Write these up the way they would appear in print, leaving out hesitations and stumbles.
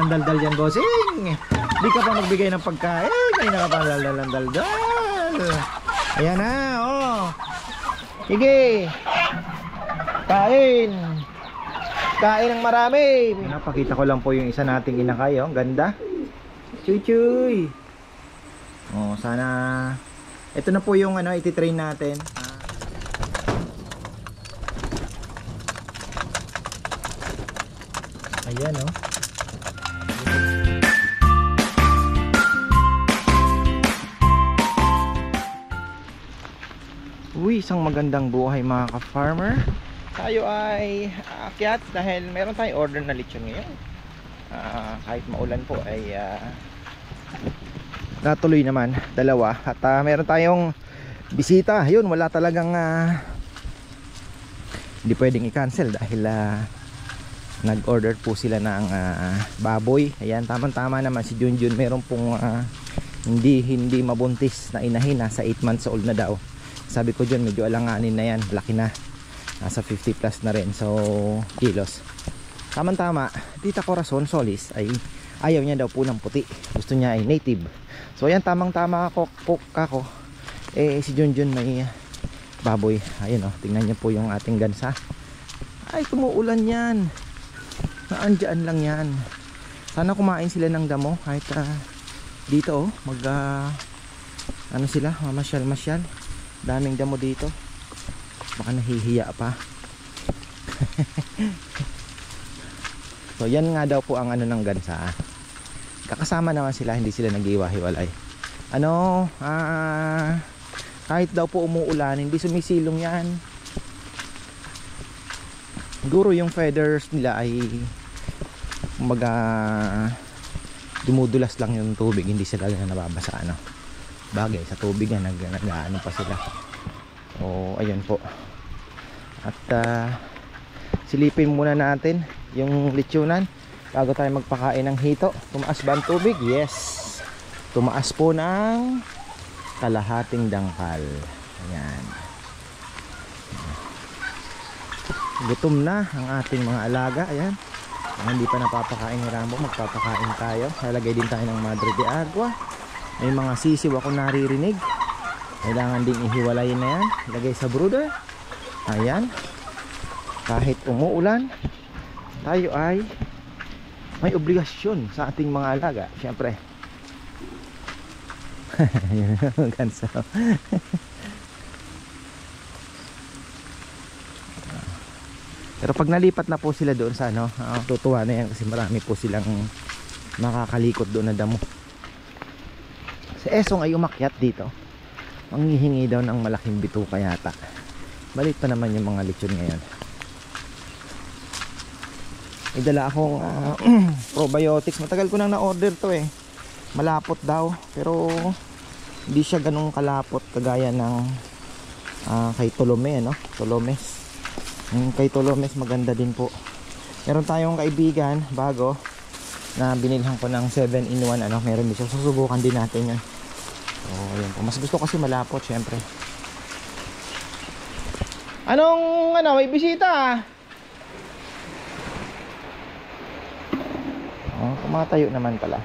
ng daldal dyan, bossing. Di ka pa magbigay ng pagkain. Kanina ka pa daldal ng daldal. Ayan na, oh. Sige. Kain. Kain ng marami. Napakita ko lang po yung isa nating inakay, oh. Ganda. Chuy chuy. Oh, sana ito na po yung ano iti-train natin. Ayan, oh. Uy, isang magandang buhay mga ka-farmer. Tayo ay aakyat dahil meron tayong order na lechon ngayon. Kahit maulan po ay natuloy naman, dalawa. At meron tayong bisita. Ayun, wala talagang hindi pwedeng i-cancel dahil nag-order po sila ng baboy. Ayan, tamang-tama naman si Junjun. Meron pong hindi mabuntis na inahin. Nasa 8 months old na daw. Sabi ko dyan, medyo alanganin na yan. Laki na. Nasa 50 plus na rin. So, kilos. Tamang-tama, Tita Corazon Solis ay ayaw niya daw po ng puti. Gusto niya ay native. So, ayan, tamang-tama ako. Si Junjun may baboy. Ayun, oh. Tingnan niyo po yung ating gansa. Ay, tumuulan yan. Naandyan lang yan. Sana kumain sila ng damo. Kahit dito, oh. Ano sila? Mamasyal-masyal. Daming damo dito. Baka nahihiya pa. So yan nga daw po ang ano ng gansa. Kakasama naman sila, hindi sila nag-iwa-hiwalay. Kahit daw po umuulan, hindi sumisilong yan. Siguro yung feathers nila ay dumudulas lang yung tubig, hindi sila nababasa, ano. Bagay sa tubig yan, nag-ano pa sila. O ayun po. At silipin muna natin yung lechonan bago tayo magpakain ng hito. Tumaas ba ang tubig? Yes, tumaas po ng kalahating dangkal. Ayan. Gutom na ang ating mga alaga. Ayan, hindi pa napapakain ni Rambo. Magpapakain tayo. Lalagay din tayo ng madre de agua. May mga sisiw ako naririnig. Kailangan ding ihiwalayin na yan. Lagay sa brooder. Ayan. Kahit umuulan, tayo ay may obligasyon sa ating mga alaga. Siyempre. Ganso. Pero pag nalipat na po sila doon sa ano, tutuwa na yan kasi marami po silang makakalikot doon na damo. Si Esong ay umakyat dito. Manghihingi daw ng malaking bituka yata. Balit pa naman yung mga lechon ngayon. Idala akong probiotics. Matagal ko nang na-order to eh. Malapot daw. Pero hindi siya ganun kalapot kagaya ng kay Tolome, no? Tolomes. Kay Tolomes maganda din po. Meron tayong kaibigan bago na binilhan ko ng 7-in-1, ano, meron din siya. Susubukan din natin yan. Oh, yun po. Mas gusto kasi malapot, syempre. Anong, may bisita? Oh, kumatayo naman pala.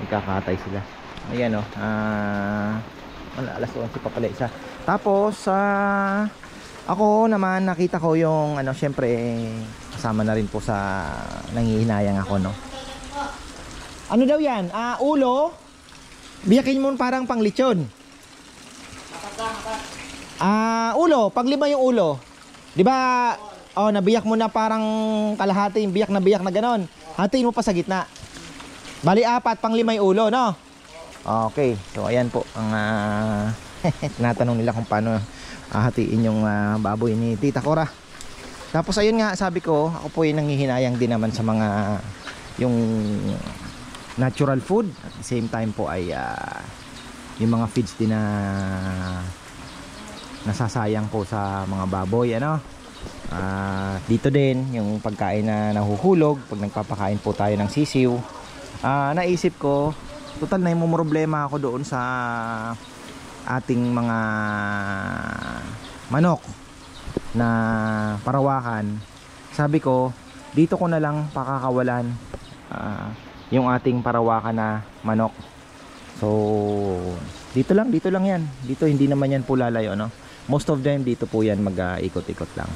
Nagkakatay sila. Ayan, oh. Alas 11 pa pala isa. Tapos, ako naman nakita ko yung, syempre, kasama na rin po sa nangihinayang ako, no. Ano daw yan? Ulo? Biyakin mo parang pang lechon. Ulo, paglima yung ulo. 'Di ba? Oh, nabiyak mo na parang kalahati, biyak na ganon. Hatiin mo pa sa gitna. Bali 4, pang-5 yung ulo, no? Okay. So ayan po ang tinatanong nila kung paano hatiin yung baboy ni Tita Cora. Tapos ayun nga, sabi ko, ako po yung nanghihinayang din naman sa mga yung natural food. At the same time po ay yung mga feeds din na nasasayang po sa mga baboy, ano. Dito din yung pagkain na nahuhulog pag nagpapakain po tayo ng sisiw. Naisip ko, total na yung problema ako doon sa ating mga manok na parawakan. Sabi ko, dito ko na lang pakakawalan yung ating parawakan na manok. So dito lang yan. Dito hindi naman yan po lalayo, no? Most of them dito po yan mag-ikot-ikot lang.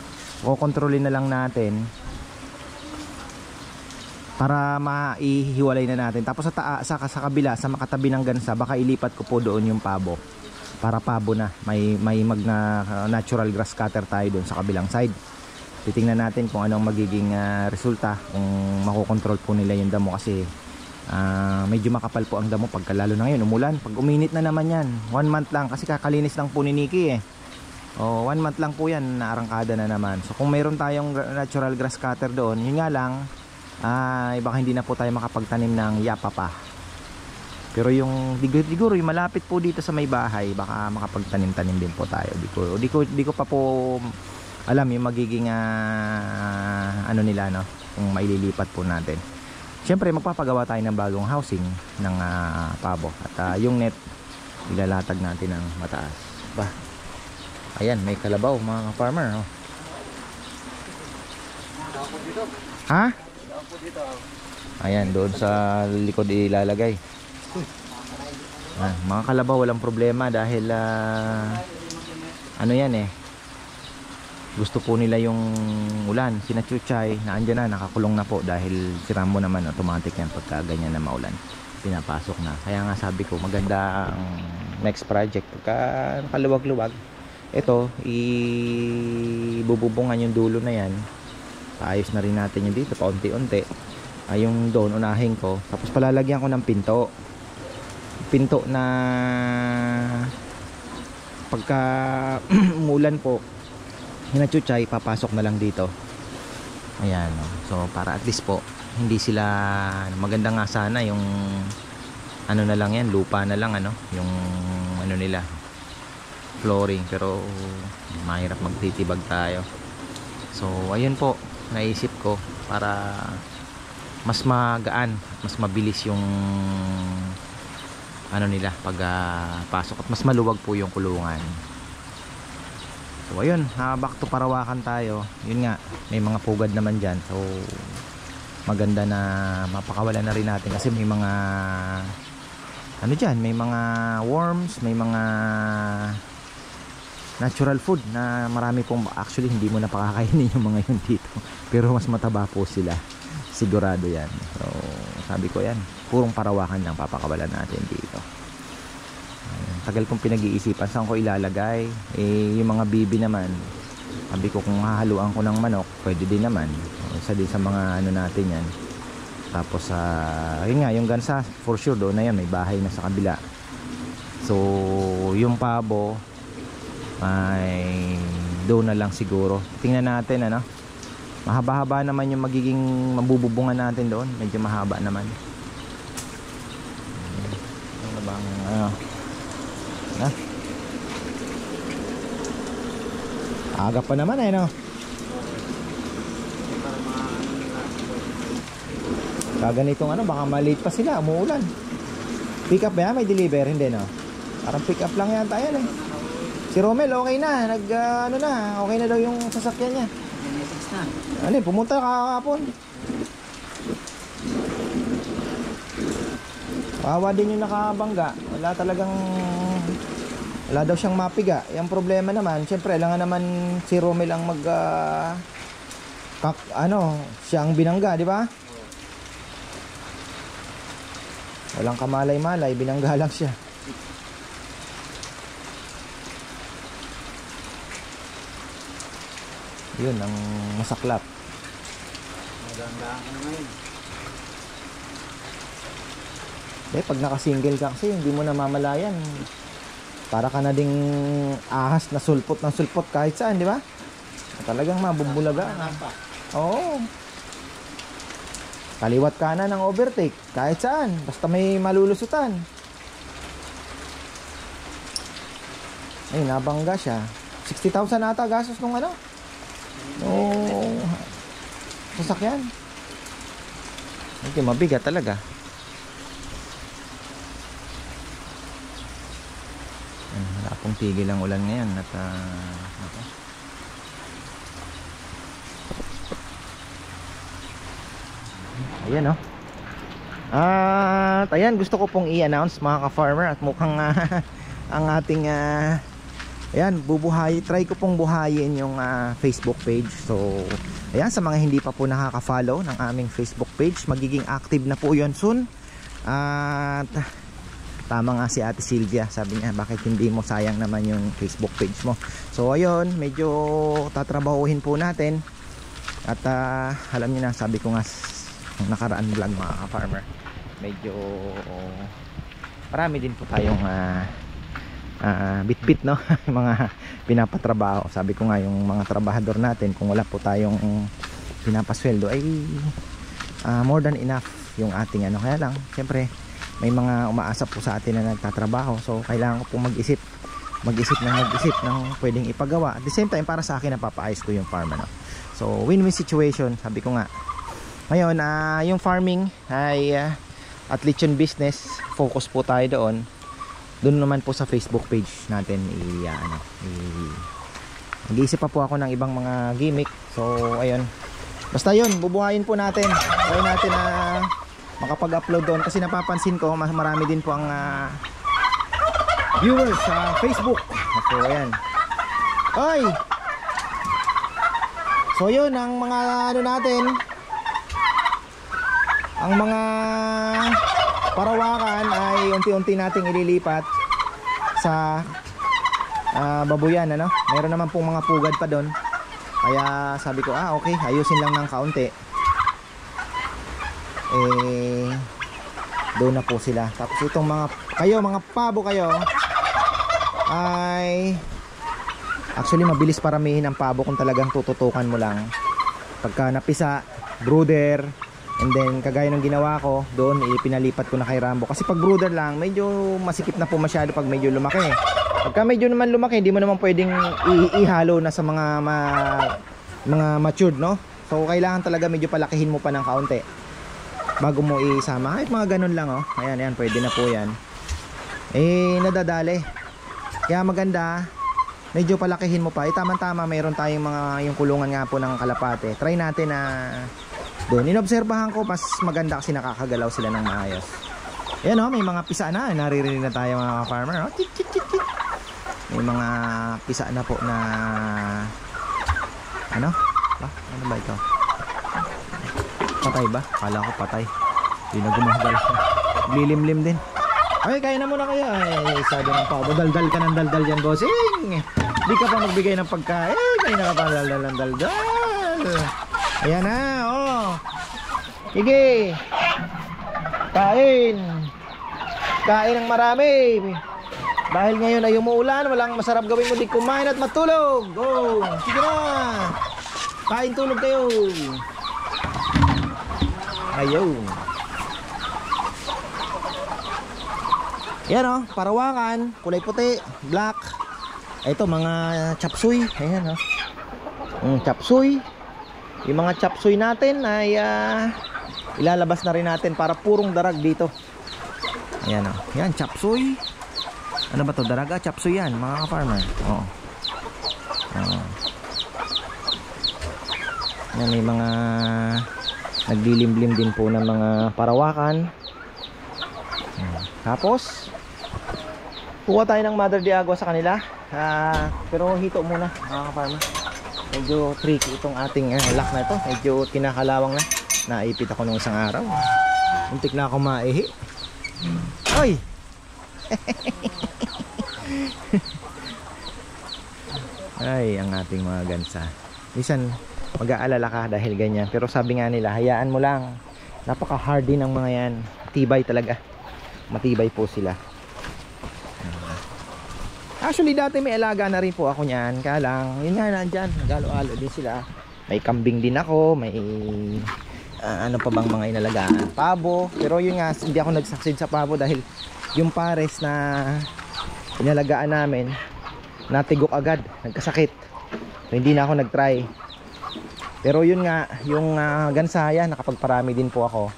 Kukontrolin na lang natin para maihiwalay na natin. Tapos sa kabila, sa makatabi ng gansa, baka ilipat ko po doon yung pabo. Para pabo na. May natural grass cutter tayo doon sa kabilang side. Titingnan natin kung anong magiging resulta, kung makokontrol po nila yung damo kasi medyo makapal po ang damo pagka lalo na ngayon umulan. Pag uminit na naman yan, 1 month lang kasi kakalinis lang po ni Nikki eh. 1 month lang po yan, naarangkada na naman. So kung mayroon tayong natural grass cutter doon, yun nga lang, baka hindi na po tayo makapagtanim ng yapa pa. Pero yung siguro yung malapit po dito sa may bahay, baka makapagtanim-tanim din po tayo. Di ko pa po alam yung magiging ano nila, no, kung maililipat po natin. Siyempre magpapagawa tayo ng bagong housing ng pabo. At yung net ilalatag natin ng mataas. Ayan, may kalabaw mga farmer, oh. Ha? Ayan, doon sa likod ilalagay. Mga kalabaw walang problema dahil ano yan eh, gusto po nila yung ulan. Sina Chuchay na andyan na, nakakulong na po dahil si Rambo naman automatic yan pagka ganyan na maulan, pinapasok na. Kaya nga sabi ko maganda ang next project pagka nakaluwag-luwag. Ito, ibububungan yung dulo na yan. Paayos na rin natin yung dito paunti-unti. Yung doon unahin ko, tapos palalagyan ko ng pinto na pagka umulan po, hinachuchay, papasok na lang dito. Ayan, so para at least po hindi sila, maganda nga sana yung ano na lang yan, lupa na lang, ano, yung ano nila, flooring, pero mahirap magtitibag tayo. So ayun po, naisip ko para mas magaan, mas mabilis yung ano nila pag pasok at mas maluwag po yung kulungan. So ayun, back to parawakan tayo. Yun nga, may mga pugad naman dyan, so maganda na mapakawalan na rin natin kasi may mga ano dyan, may mga worms, may mga natural food na marami pong, actually hindi mo na pakakainin yung mga yun dito, pero mas mataba po sila, sigurado yan. So sabi ko yan, purong parawakan lang papakawalan natin dito. Tagal kong pinag-iisipan saan ko ilalagay. Yung mga bibi naman, sabi ko kung hahaluan ko ng manok, pwede din naman, isa din sa mga ano natin yan. Tapos yun nga, yung gansa for sure doon na yan, may bahay na sa kabila. So yung pabo ay doon na lang siguro. Tingnan natin, ano, mahaba-haba naman yung magiging mabububungan natin doon, medyo mahaba naman. Ano bang aga pa naman eh, no? Kaganitong ano, baka maliit pa sila, umuulan. Pick up ba yan? May deliver? Hindi, no? Parang pick up lang yan tayo eh. Si Romel okay na, ano na, okay na daw yung sasakyan niya. Ano, pumunta kahapon. Kawawa din yung nakabangga. Wala daw siyang mapiga. Yung problema naman, syempre kailangan naman si Romel ang siya ang binangga, di ba? Walang kamalay-malay, binangga lang siya. Yun ang masaklap. Magandaan ka naman. Pag nakasingle ka kasi hindi mo namamalayan, para ka na ding ahas na sulpot ng sulpot kahit saan, di ba? Talagang mabubulaga. Oo. Kaliwat kanan ng overtake kahit saan, basta may malulusutan. Ay, nabangga siya. 60,000 ata gastos nung ano, sasakyan. Okay, mabigat talaga. Wala pong tigil ang ulan ngayon at ako. Ayan oh. At ayan, gusto ko pong i-announce mga ka-farmer, at mukhang ang ating ayan, try ko pong buhayin yung Facebook page. So ayan, sa mga hindi pa po nakaka-follow ng aming Facebook page, magiging active na po yun soon. At tama nga si Ate Sylvia, sabi niya bakit hindi mo, sayang naman yung Facebook page mo. So ayun, medyo tatrabahuhin po natin. At alam niyo na, sabi ko nga nakaraan vlog mga ka-farmer, medyo marami din po tayong bit-bit no mga pinapatrabaho. Sabi ko nga, yung mga trabahador natin, kung wala po tayong pinapasweldo ay more than enough yung ating ano. Kaya lang siyempre may mga umaasa po sa atin na nagtatrabaho, so kailangan ko po mag-isip ng pwedeng ipagawa. At the same time, para sa akin napapaayos ko yung farm ano. So win-win situation, sabi ko nga. Ngayon, yung farming ay at lechon business, focus po tayo doon. Doon naman po sa Facebook page natin nag-iisip pa po ako ng ibang mga gimmick. So ayun, basta yun, bubuhayin po natin. Try natin na makapag-upload doon, kasi napapansin ko marami din po ang viewers sa Facebook. So ayan. Oy! So yun, ang mga ano natin, ang mga parawakan ay unti-unti nating ililipat sa babuyan ano. Meron naman pong mga pugad pa doon, kaya sabi ko okay, ayusin lang ng kaunti. Doon na po sila. Tapos itong mga pabo kayo ay actually mabilis paramihin ang pabo kung talagang tututukan mo lang. Pagka napisa, brooder, and then kagaya ng ginawa ko doon, ipinalipat ko na kay Rambo. Kasi pag brooder lang, medyo masikip na po masyado pag medyo lumaki. Pagka medyo naman lumaki, hindi mo naman pwedeng ihalo na sa mga matured no. So kailangan talaga medyo palakihin mo pa ng kaunti bago mo isama. Kahit mga ganun lang oh. Ayan, pwede na po yan. Nadadali. Kaya maganda, medyo palakihin mo pa. Tama-tama, mayroon tayong yung kulungan nga po ng kalapate. Try natin na doon. Inobserbahan ko, mas maganda kasi nakakagalaw sila ng maayos. Ayan oh, may mga pisa na. Naririnig na tayo mga farmer oh. Chit, chit, chit, chit. May mga pisa na po na ano ba ito? Patay ba? Kala ko patay. Hindi na gumagal. Lilimlim din. Ay, kaya na muna kayo. Ay, sabi ng pabo, daldal ka ng daldal yan, bossing. Di ka pa magbigay ng pagkain. Kaya na ka pa daldal ng daldal. Ayan na, oh. Sige. Kain. Kain ng marami. Dahil ngayon ay umuulan, walang masarap gawin mo di kumain at matulog. Oh, sige na. Kain, tulog kayo. Ayun. Yan oh, parawakan, kulay puti, black. Ito mga chapsuy. Ayan oh. Chapsuy. Yung mga chapsuy natin ay ilalabas na rin natin para purong darag dito. Ayan oh. Yan, chapsuy. Ano ba to? Daraga, chapsuy yan, mga ka-farmer. Oh. Yan, may mga naglilimlim din po ng mga parawakan. Tapos kuha tayo ng Mother de Agua sa kanila. Pero hito muna mga ka-farmer. Medyo tricky itong ating lock na ito. Medyo kinakalawang na. Naipit ako nung isang araw. Muntik na ako maihi. Oy! Ay, ang ating mga gansa. Minsan mag-aalala ka dahil ganyan. Pero sabi nga nila, hayaan mo lang. Napaka-hardy ng mga yan. Tibay talaga. Matibay po sila. Actually dati may alaga na rin po ako niyan. Kaya lang, yun nga nandyan, nagalo-alo din sila. May kambing din ako. May ano pa bang mga inalagaan, pabo. Pero yun nga, hindi ako nagsucceed sa pabo dahil yung pares na inalagaan namin natigok agad, nagkasakit. So hindi na ako nagtry. Pero yun nga, yung gansaya, nakapagparami din po ako.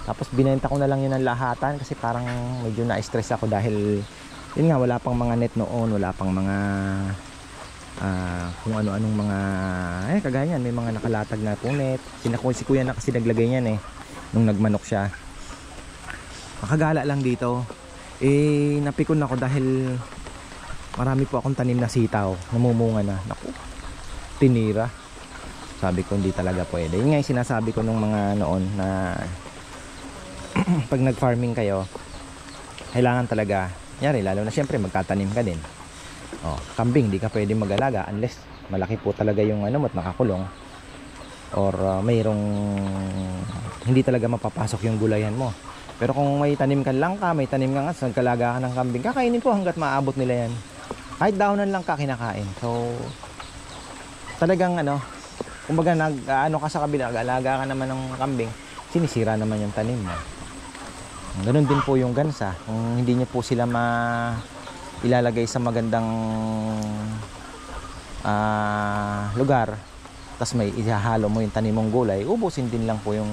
Tapos binenta ko na lang yun ng lahatan kasi parang medyo na-stress ako dahil yun nga, wala pang mga net noon, wala pang mga kung ano-anong mga kagaya yan, may mga nakalatag na po net. Si kuya na kasi naglagay niyan nung nagmanok siya. Makagala lang dito. Napikon ako dahil marami po akong tanim na sitaw, namumunga na. Naku, tinira. Sabi ko hindi talaga pwede. Yun nga yung sinasabi ko nung mga noon na pag nag-farming kayo, kailangan talaga, yari, lalo na syempre magtatanim ka din. Kambing, hindi ka pwede mag-alaga unless malaki po talaga yung ano mo't nakakulong, or mayroong hindi talaga mapapasok yung gulayan mo. Pero kung may tanim ka lang ka, may tanim ka nga, nagkalaga ka ng kambing, kakainin po hanggat maabot nila yan. Kahit dahon lang ka kinakain. So talagang kumbaga ka sa kabila, nag-alaga ka naman ng kambing, sinisira naman yung tanim mo. Ganun din po yung gansa. Kung hindi niyo po sila ilalagay sa magandang lugar, tas may ihahalo mo yung tanim mong gulay, ubusin din lang po yung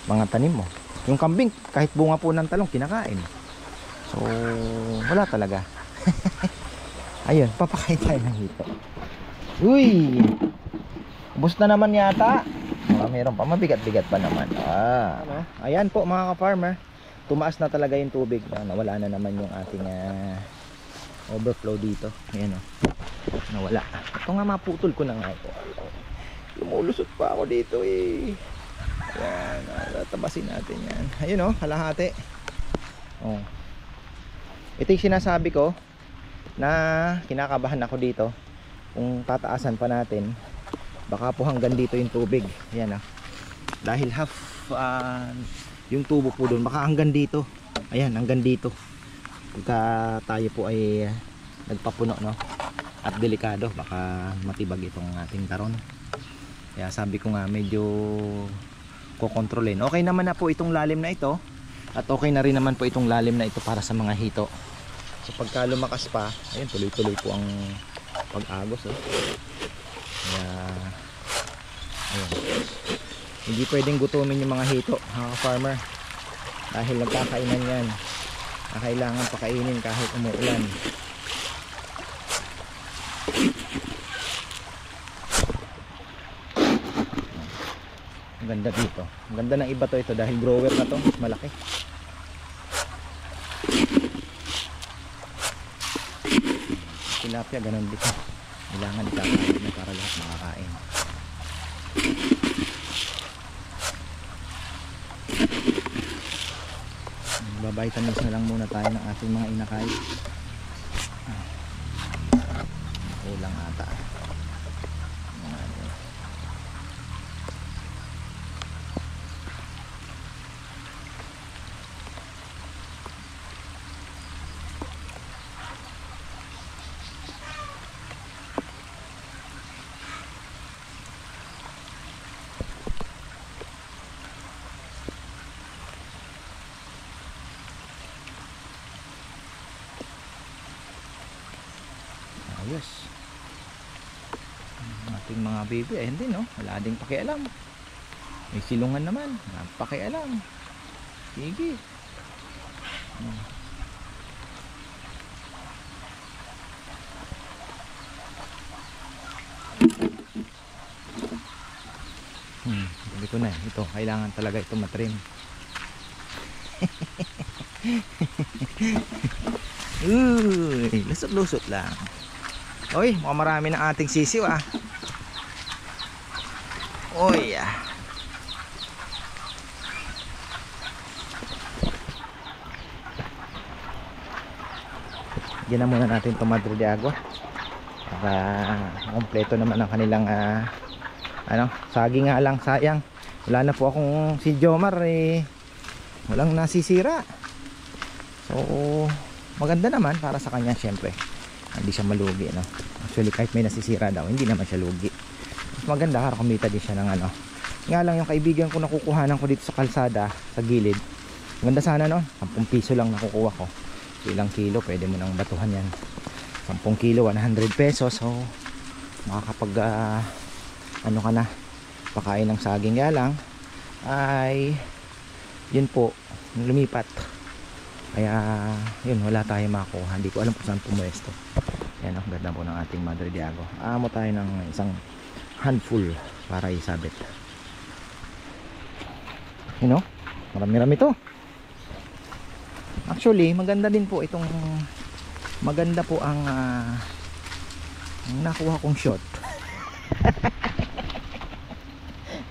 mga tanim mo. Yung kambing, kahit bunga po ng talong, kinakain. So wala talaga. Ayun, papakain tayo ng hito. Uy, ubos na naman yata. Meron pa, mabigat-bigat pa naman. Ayan po mga ka-farmer, tumaas na talaga yung tubig. Nawala na naman yung ating overflow dito. Ayan nawala. Ito nga, maputol ko na nga ito. Lumulusot pa ako dito Ayan, tatabasin natin yan. Ayun kalahati. Ito yung sinasabi ko na kinakabahan ako dito. Kung tataasan pa natin, baka po hanggang dito yung tubig. Ayan dahil half yung tubo po doon, baka hanggang dito. Ayan, hanggang dito. Pagka tayo po ay nagpapuno at delikado, baka matibag itong ating taron. Kaya sabi ko nga, medyo kokontrolin. Okay naman na po itong lalim na ito, at okay na rin naman po itong lalim na ito para sa mga hito. So pagka lumakas pa, ayun, tuloy-tuloy po ang pag-agos. Kaya ayun, hindi pwedeng gutumin yung mga hito, mga farmer, dahil nagkakainan yan. Kailangan pakainin kahit umuulan. Ganda dito. Ganda ng iba to ito dahil grower na to, malaki. Tilapia ganun dito. Kailangan ikakain na para lahat makakain. Babitamins na lang muna tayo ng ating mga inakay. Kulang ata. Ayos. Ating mga baby, ayun din wala ding pakialam. May silungan naman, pakialam. Sige. Sabi ko na, ito kailangan talaga ito matrim. Uy, lusot-lusot lang. Uy, mukhang marami ng ating sisiw Uy, Diyan na muna natin itong Madre de Agua para kompleto naman ang kanilang saging nga lang, sayang. Wala na po akong si Jomar walang nasisira. So maganda naman para sa kanya, syempre hindi siya malugi Actually kahit may nasisira daw, hindi naman siya lugi. Mas maganda para kumita din siya ng nga lang yung kaibigan ko nakukuhanan ko dito sa kalsada sa gilid, maganda sana 10 piso lang nakukuha ko. So ilang kilo pwede mo nang batuhan yan, 10 kilo 100 pesos. So makakapag ka na, pakain ng saging. Nga lang ay yun po, lumipat. Kaya yun, wala tayong makuha. Hindi ko alam kung saan pumuesto. Yan ganda po ng ating Madre de Agua. Amo tayo ng isang handful para isabit. Marami-rami to. Actually, maganda din po itong, maganda po ang nakuha kong shot.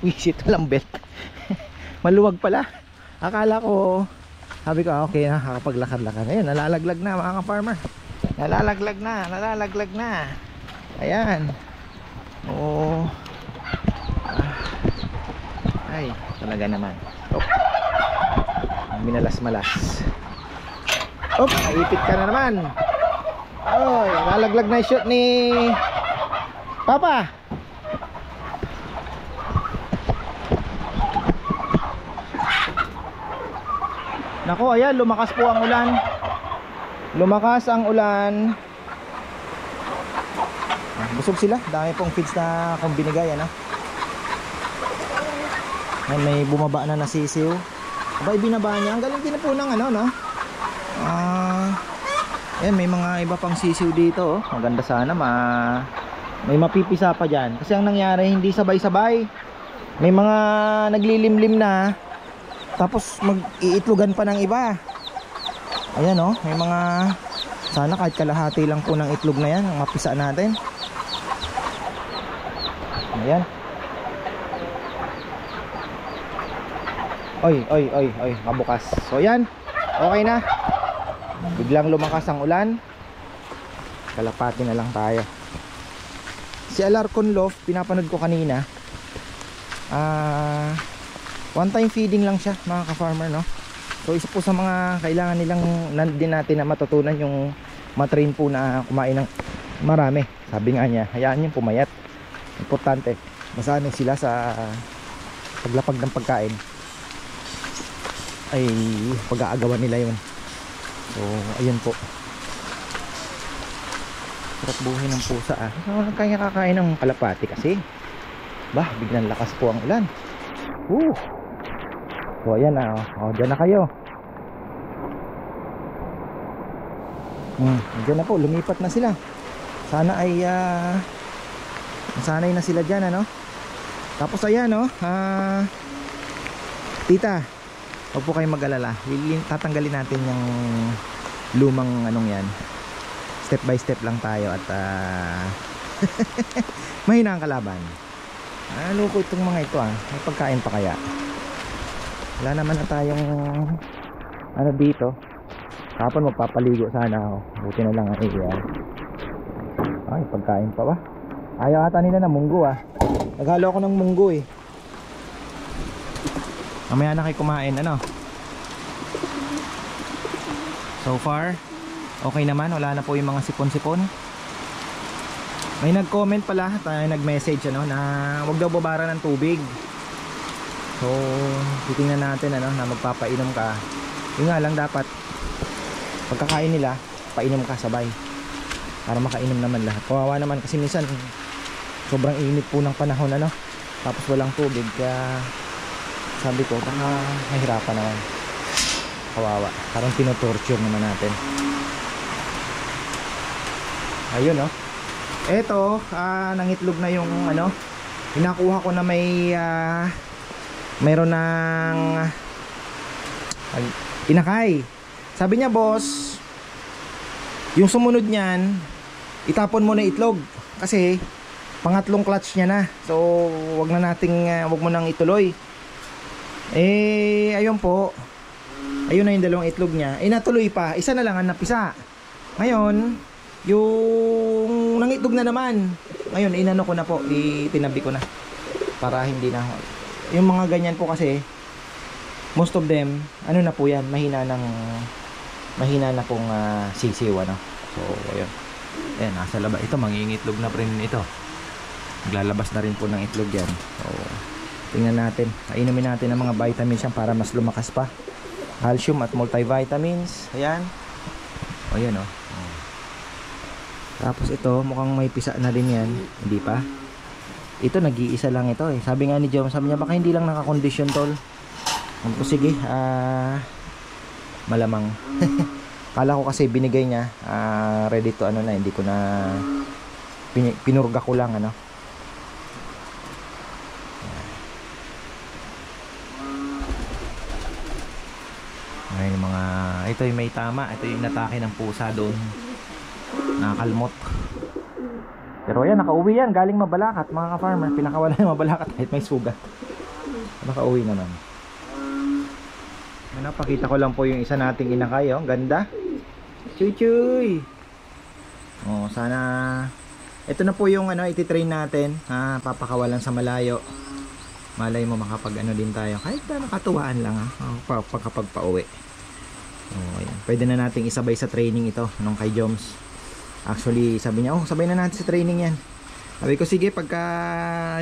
Wisit, walang bet. Maluwag pala. Akala ko, sabi ko okay na, kakapaglakad-lakad. Ayun, nalalaglag na mga ka-farmer. Nalalaglag na. Ayan. Oo. Ay, talaga naman. Oh. Minalas-malas. Oh, naipit ka na naman. Oy, nalalaglag na yung shot ni Papa. Nako, ayan, lumakas po ang ulan. Lumakas ang ulan. Busog sila, dami pong feeds na akong binigay, ano. May bumaba na sisiw. Abay, binaba niya. Ang galing din po ng ano, no. Ayan, may mga iba pang sisiw dito, oh. Maganda sana may mapipisa pa dyan. Kasi ang nangyari, hindi sabay-sabay. May mga naglilimlim na, tapos mag-iitlogan pa ng iba. Ayan, oh, may mga, sana kahit kalahati lang po ng itlog na yan ang mapisa natin. Ayan. Oy, mabukas. So yan, okay na. Biglang lumakas ang ulan. Kalapati na lang tayo. Si Alarcon Loft, pinapanood ko kanina. One time feeding lang siya, mga ka-farmer, no. So isa po sa mga kailangan nilang din natin na matutunan, yung matrain po na kumain ng marami. Sabi nga niya, hayaan niyo pumayat. Importante, masanay sila sa paglapag ng pagkain. Ay pag-aagawan nila yun. So ayun po, sarap buhay ng pusa, kaya kakain ng kalapati kasi biglang lakas po ang ulan. So ayan na, dyan na kayo. Dyan na po, lumipat na sila. Sana ay sanay na sila dyan, ano. Tapos ayan, tita, huwag po kayong mag-alala. Tatanggalin natin yung lumang anong yan. Step by step lang tayo at mahina ang kalaban. Loko itong mga ito, may pagkain pa kaya? Wala naman na tayong ano dito. Kapon magpapaligo sana ako. Buti na lang ay pagkain pa ba? Ayaw ata nila ng munggo, naghalo ako ng munggo eh. Mamaya na kayo kumain, ano. So far okay naman, wala na po yung mga sipon-sipon. May nag-comment pala, nag-message, ano, na wag daw babara ng tubig. So titingnan natin, ano, na magpapainom ka. Yun nga lang, dapat pagkakain nila painom ka sabay para makainom naman lahat. Kawawa naman kasi minsan sobrang init po ng panahon, ano, tapos walang tubig. Kaya sabi ko baka mahirapan naman. Kawawa, parang tinotorture naman natin. Ayun, eto, nangitlog na yung ano, pinakuha ko na mayroon ng inakay. Sabi niya, boss, yung sumunod niyan itapon mo na itlog kasi pangatlong clutch niya na. So wag mo nang ituloy. Ayun po, ayun na yung dalawang itlog niya. Natuloy pa, isa na lang ang napisa. Ngayon yung nangitlog na naman, ngayon inano ko na po, itinabi ko na para hindi na yung mga ganyan po, kasi most of them ano na po yan, mahina na pong sisiw, ano. So ayun, nasa labas ito, mangingitlog na rin ito, maglalabas na rin po ng itlog yan. So tingnan natin, inumin natin ang mga vitamins yan para mas lumakas pa, calcium at multivitamins. Ayan, ayan, tapos ito mukhang may pisa na rin yan, hindi pa. Ito nag-iisa lang ito eh. Sabi nga ni Jom, sabi niya baka hindi lang naka-condition tol. Sabi ko sige, malamang. Kala ko kasi binigay niya ready to ano na, hindi ko na pinurga ko lang, ano. Ay, mga, ito yung may tama. Ito yung inatake ng pusa doon. Nakakalmot. Pero ayan, nakauwi yan. Galing Mabalacat, mga ka-farmer. Pinakawala yung Mabalacat kahit may sugat. Nakauwi naman. Napakita ko lang po yung isa nating inakay. Oh. Ganda. Chuy chuy. Oh, sana ito na po yung ano, ititrain natin. Papakawalan sa malayo. Malay mo makapag ano din tayo. Kahit na nakatuwaan lang kapag pauwi. Oh, ayan. Pwede na nating isabay sa training ito nung kay Joms. Actually, sabi niya, oh, sabay na natin sa training yan. Sabi ko, sige, pagka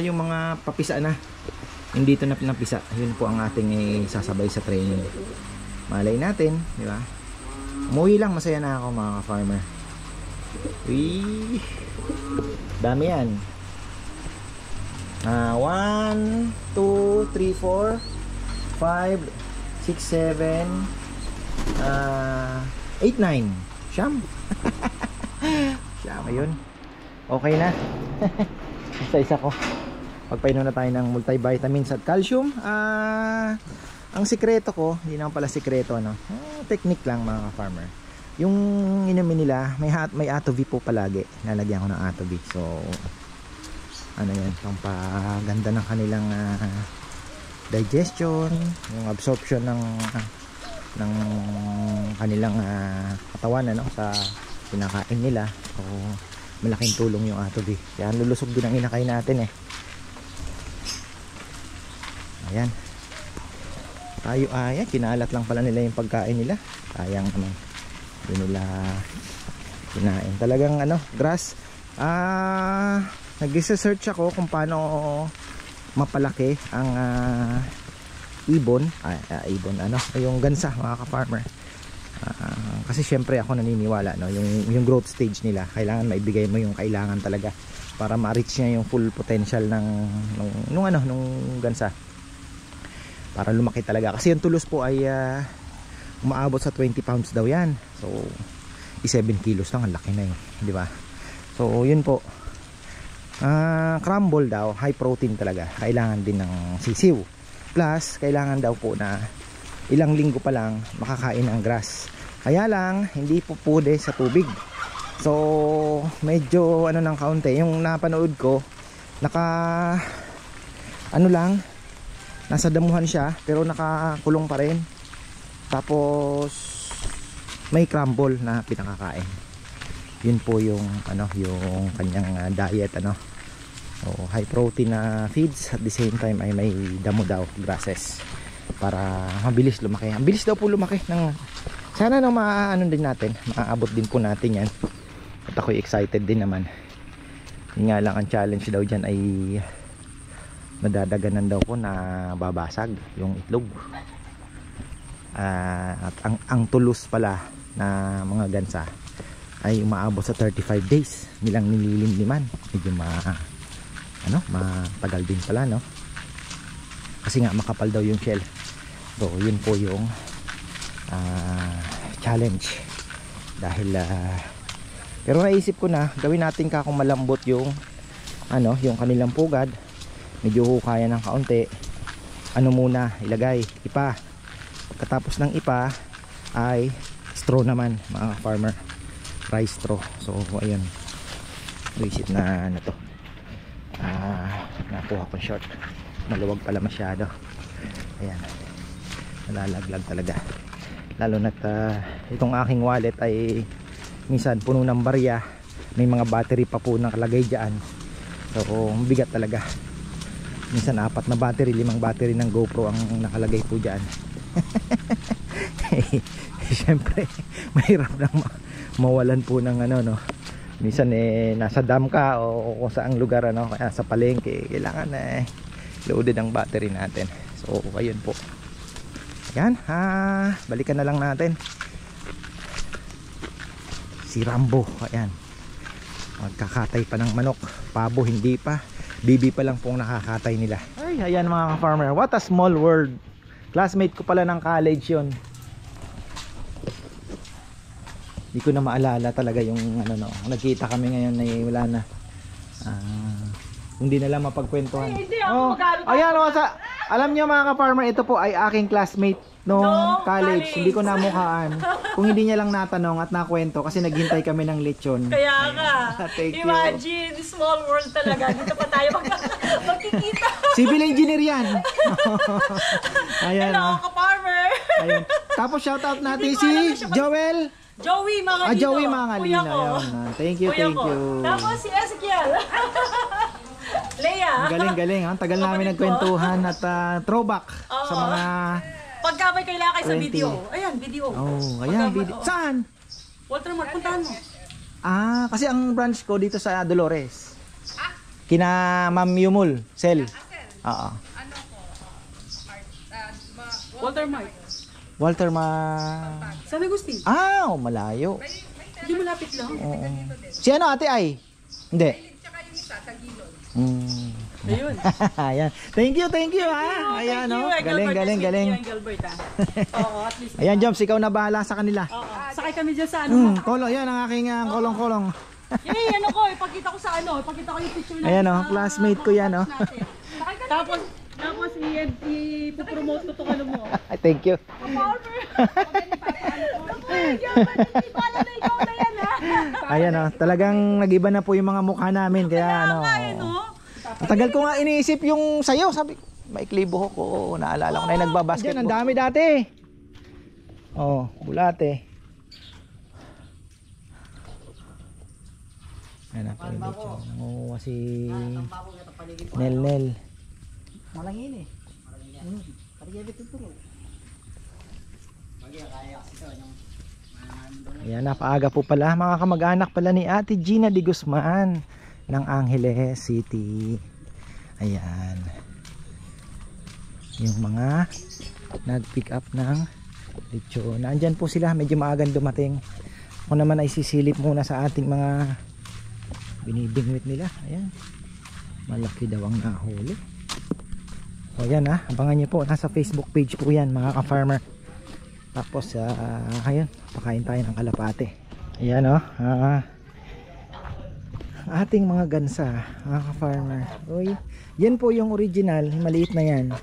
yung mga papisa na, hindi ito na pinapisa, yun po ang ating sasabay sa training. Malay natin, di ba? Umuwi lang, masaya na ako mga farmer. Uy, dami yan. 1, 2, 3, 4, 5, 6, 7, 8, 9. Siyam. Siyam, ayun. Okay na. Isa-isa ko. Pagpainom na tayo ng multivitamins at calcium. Ang sikreto ko, hindi naman pala sikreto, ano? Technique lang mga farmer. Yung inumin nila, may Atovi po palagi. Lalagyan ko ng Atovi. So, ano yan, pampaganda ng kanilang digestion, yung absorption ng kanilang katawan, ano, sa pinakain nila. So, malaking tulong yung Atovi. Kaya lulusog din ang inakay natin eh. Ayan. Tayo ayan, kinalat lang pala nila yung pagkain nila. Sayang naman. Hindi nila kinain. Talagang ano, grass. Nag-research ako kung paano mapalaki ang ibon. Ibon ano, yung gansa mga ka-farmer. Kasi syempre ako naniniwala, no, yung growth stage nila, kailangan maibigay mo yung kailangan talaga para ma-reach niya yung full potential nung gansa. Para lumaki talaga. Kasi yung tulos po ay umaabot sa 20 pounds daw yan. So, 7 kilos lang. Ang laki na yun. Di ba? So, yun po. Crumble daw. High protein talaga. Kailangan din ng sisiw. Plus, kailangan daw po na ilang linggo pa lang makakain ng grass. Kaya lang, hindi po pwede sa tubig. So, medyo ano ng kaunti. Yung napanood ko, nasa damuhan siya pero nakakulong pa rin. Tapos may crumble na pinakakain. Yun po yung ano, yung kanyang diet, ano. So, high protein na feeds, at the same time ay may damo daw, grasses, para mabilis lumaki. Ang bilis daw po lumaki ng, sana nang maaano din natin, maaabot din po natin yan. At ako'y excited din naman. Yun nga lang, ang challenge daw dyan ay nadadaganan daw po na babasag yung itlog. At ang tulos pala na mga gansa ay umaabot sa 35 days nilang nililimliman. Medyo matagal din pala, no? Kasi nga makapal daw yung shell. So yun po yung challenge. Dahil pero naisip ko na gawin natin kakong malambot yung yung kanilang pugad. Medyo kaya ng kaunti. Ano muna ilagay? Ipa. Pagkatapos ng ipa ay straw naman mga farmer. Rice straw. So ayun. Visit na ano to. Nakuha ko short. Maluwag pala masyado. Ayan. Nalalaglag talaga. Lalo na't itong aking wallet ay minsan puno ng barya. May mga battery pa po nakalagay dyan. So mabigat talaga. Minsan 4 na battery, 5 battery ng GoPro ang nakalagay po dyan. Siyempre mahirap nang mawalan po ng minsan nasa dam ka o kung saang lugar, kaya sa palengke kailangan loaded ang battery natin. So ayun po. Yan, balikan na lang natin si Rambo. Ayan, magkakatay pa ng manok. Pabo hindi pa, bibi pa lang pong nakakatay nila. Ay, ayan mga ka-farmer, what a small world. Classmate ko pala ng college yon. Hindi ko na maalala talaga yung nagkita kami ngayon na wala na. Hindi na lang mapagkwentuhan. Hindi ako ayan, Alam niyo mga ka-farmer, ito po ay aking classmate nung college. Hindi ko namukhaan. Kung hindi niya lang natanong at nakwento kasi naghintay kami ng lechon. Kaya nga. Thank you. Imagine, small world talaga. Dito pa tayo magkikita. Civil engineer yan. Ayan. Hello, ka-farmer. Ayun. Tapos shoutout natin si Joel. Joey Mangalino. Joey Mangalino. Kuya ko. Ayun. Thank you, Kuya thank ko. you. Tapos si Ezekiel. Lea. Galing. Tagal namin nagkwentuhan at throwback sa mga Pagka may kailangan kayo sa 20. video. Ayan, video. Oh, ayan, video. Saan? Walter Mart, puntahan mo. Kasi ang branch ko dito sa Dolores. Kina Ma'am Yumul, Sel. Oo. Walter Mart. Walter San Agustin. Malayo. Hindi malapit lang. Oo. Si ano, Ate Ay? Hindi. Ayun. Ayan. Thank you ha. Ayan, no. Galing. Oo, at least. Ayan, Joms, ikaw na bahala sa kanila. Oo. Sakay kami dyan sa ano. Kolong, yan ang aking kolong-kolong. Ano ko, ipakita ko sa ano. Ipakita ko yung picture natin. Ayan, classmate ko yan, Tapos i-promote ko itong ano mo. Thank you. Ayan, talagang nag-iba na po yung mga mukha namin. Kaya tagal ko nga iniisip yung sayo. Sabi, maikli buhok ko. Naalala ko na yung nagbabasketball. Ang dami dati. Bulate. Ayan na po yung lechon. Nanguha si Nel. Malangin eh. Ayan, napaaga po pala. Mga kamag-anak pala ni Ate Gina de Guzman ng Angeles City. Ayan. Yung mga nag-pick up ng lechon. Nandyan po sila. Medyo maagang dumating. Ako naman ay sisilip muna sa ating mga binibingwit nila. Ayan. Malaki daw ang nahuli. O yan abangan nyo po, nasa Facebook page po yan mga ka-farmer. Tapos ayun, pakain tayo ng kalapate. Ayan ating mga gansa mga ka-farmer. Uy, yan po yung original, maliit na yan.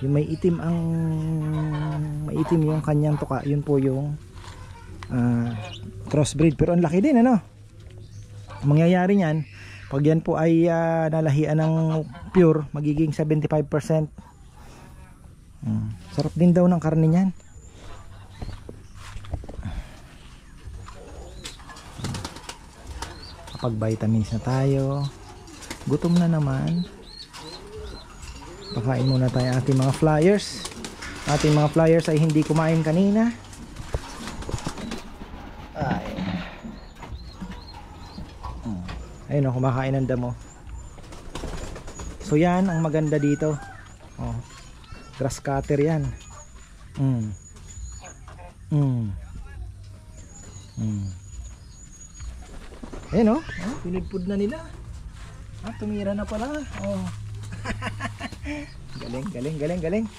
Yung may itim yung kanyang tuka, yun po yung crossbreed, pero ang laki din Ang mangyayari niyan, pag yan po ay nalahian ng pure, magiging 75%. Sarap din daw ng karne niyan. Kapag vitamins na tayo, gutom na naman. Pakain muna tayo ating mga flyers. Ating mga flyers ay hindi kumain kanina. Ayun kumakain ng damo. So yan ang maganda dito. Grass cutter yan. Ayun pinipud na nila. Tumira na pala. Galing.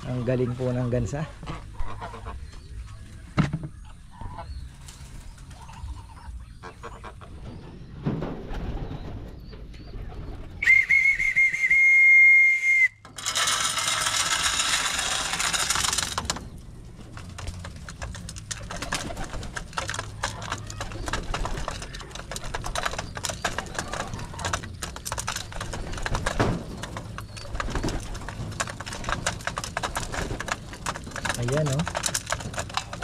Ang galing po ng gansa. Ayan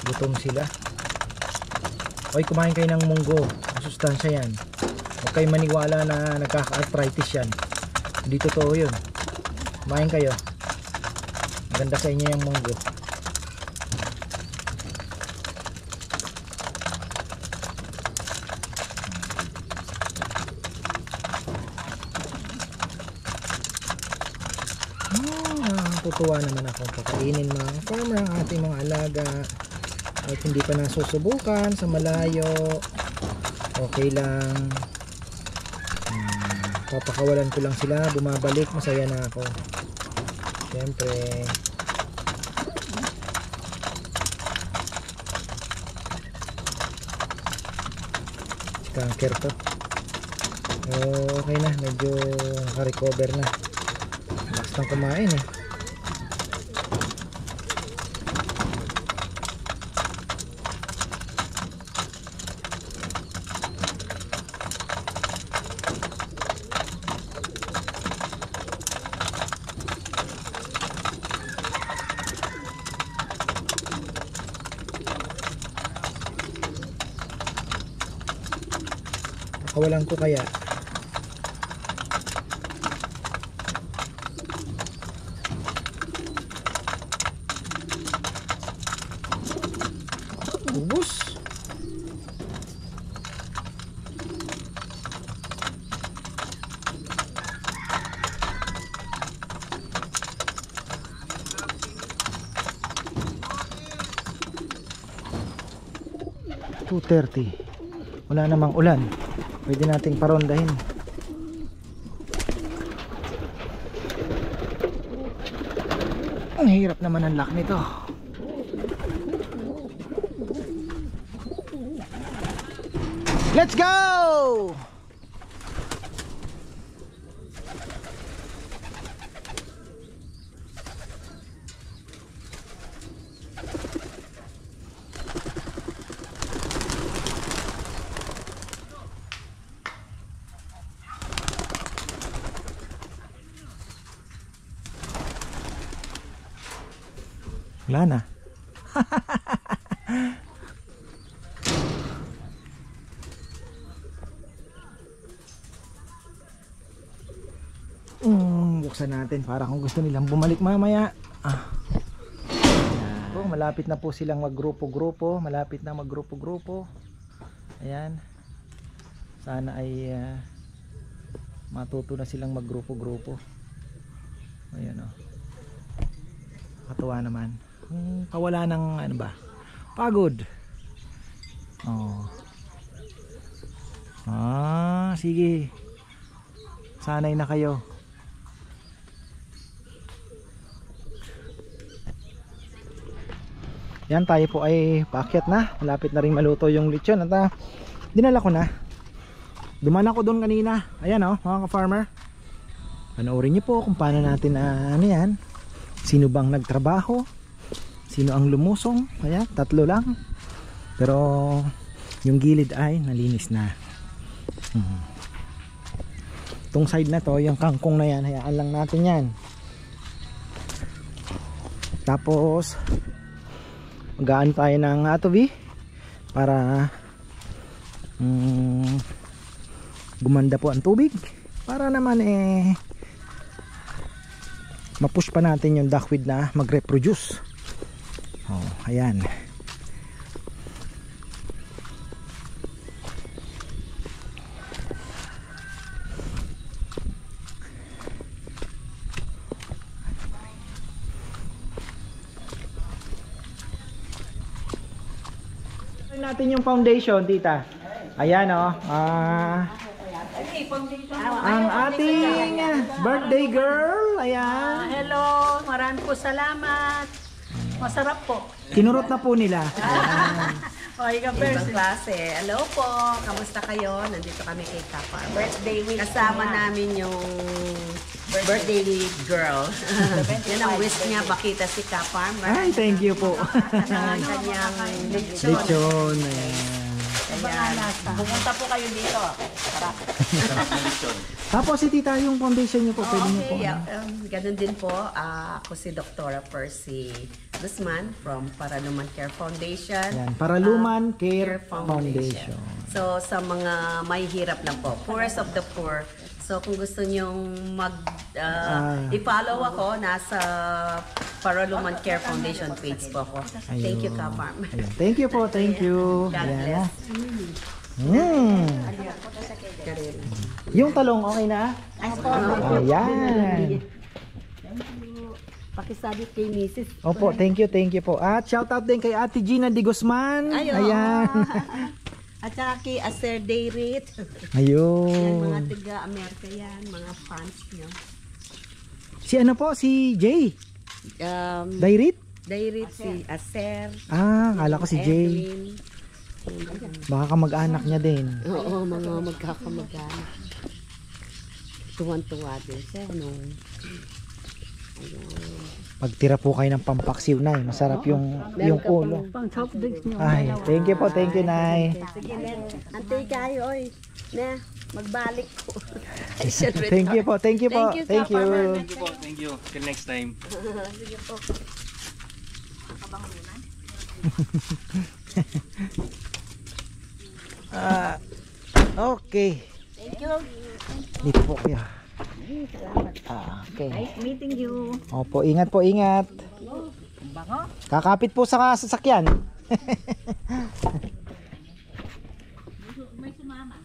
gutom sila. Oy, kumain kayo ng munggo. Masustansya yan. Huwag kayo maniwala na nagkaka-arthritis yan. Hindi totoo yun. Kumain kayo. Maganda sa inyo yung munggo. Tutuwa naman ako pakainin mga farmer ang ating mga alaga at hindi pa nasusubukan sa malayo. Okay lang. Papakawalan ko lang sila, bumabalik, masaya na ako. Siyempre kanker to. Okay na, medyo naka-recover na. Basta kumain eh. Kawalan ko kaya. Ubus. $2:30. Wala namang ulan. Pwede nating parondahin. Ang hirap naman ang lock nito. Let's go! Wala na. Buksan natin para kung gusto nilang bumalik mamaya. Oh, malapit na po silang maggrupo-grupo. Malapit na maggrupo-grupo. Ayan. Sana ay matuto na silang maggrupo-grupo. Ayan oh. Katuwa naman. Kawala ng ano ba? Pagod. Oh. Sige. Sanay na kayo. Yan, tayo po ay paakyat na. Malapit na rin maluto yung lechon at dinala ko na. Duman ako doon kanina. Ayan oh, mga ka-farmer. Panoorin niyo po kung paano natin ano yan. Sino bang nagtrabaho? Sino ang lumusong? Ayan, 3 lang. Pero yung gilid ay nalinis na. Itong side na to, yung kangkong na yan, hayaan lang natin yan. Tapos magaan tayo ng atobi para gumanda po ang tubig. Para naman mapush pa natin yung duckweed na mag-reproduce. Oh, ayan. Natin yung foundation, tita. Ayan oh. Ang ating birthday girl. Ayan. Hello, marami po salamat. Masarap po. Kinurot na po nila. Okay ka, Ibang klase. Hello po, kamusta kayo? Nandito kami kay Kappa. Birthday week. Kasama namin yung birthday girl. Yan ang wish niya, makita si Kappa. Ay, thank you po. Ang kanyang lechon. Lechon. Ayan. Ayan. Pumunta po kayo dito. Tapos si tita, yung foundation niyo po, pwede niyo po. Okay, ganun din po. Ako si Dr. Percy Guzman from Paraluman Care Foundation. Ayan, Paraluman Care Foundation. So, sa mga may hirap lang po, poorest of the poor. So, kung gusto nyong i-follow ako, nasa Paraluman Care Foundation page po ako. Thank you, Kaparm. Ayan. Thank you po, thank you. God Ayan. bless. Yung talong, okay na? Ayan. Pakisabi kay Mrs. Opo, thank you po. At shout out din kay Ate Gina de Guzman. Ayan. At saka kay Acer Dayrit. Ayun. Yan, mga tiga-Amerika yan, mga fans nyo. Si ano po? Si Jay? Dairit? Dayrit, si Acer. Kala ko si Jay. Evelyn. Baka kamag-anak niya din. Oo, mga magkakamag-anak. tuwan-tuwa din siya. No? Pagtira po kayo ng pampaksiw, Nay. Masarap yung ulo. Pang soft drinks nyo. Ay, thank you po. Thank you, Nay. Sige, antay kayo, oy. Na, magbalik ko. Thank you po. Thank you po. Thank you. Thank you po. Thank you. Till next time. Sige po. Okay. Thank you. Dito po kuya. Okay. Nice meeting you. Opo, ingat po, ingat. Bango. Kakapit po sa sasakyan. May sumama.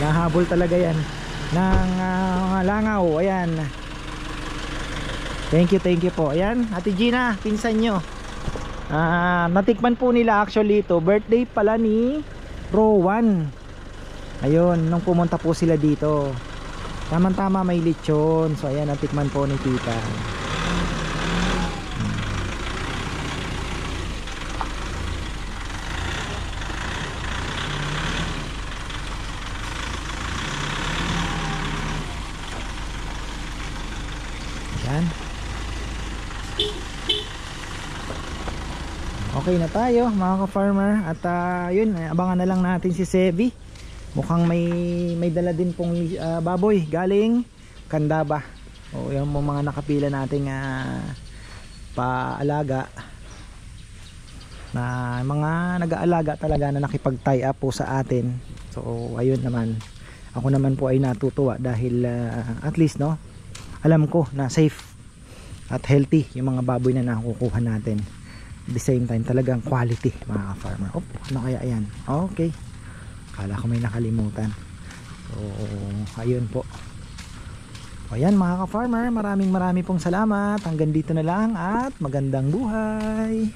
Nahabol talaga yan ng langaw. Ayan. Thank you po. Ayan, Ate Gina, pinsan nyo. Natikman po nila actually ito. Birthday pala ni Rowan. Ayun, nung pumunta po sila dito. Tama-tama may lechon. So ayan, natikman po ni tita. Ayan. Okay na tayo mga ka-farmer. At yun, abangan na lang natin si Sevi. Mukhang may dala din pong baboy galing Candaba. O yung mga nakapila nating paalaga na mga nag-aalaga talaga na nakipag-tie up po sa atin. So ayun naman, ako naman po ay natutuwa dahil at least no, alam ko na safe at healthy yung mga baboy na nakukuha natin. At the same time talagang quality mga farmer. Oh, ano kaya yan? Okay, kala ko may nakalimutan. So ayun po. Ayan mga ka-farmer, maraming pong salamat. Hanggang dito na lang at magandang buhay.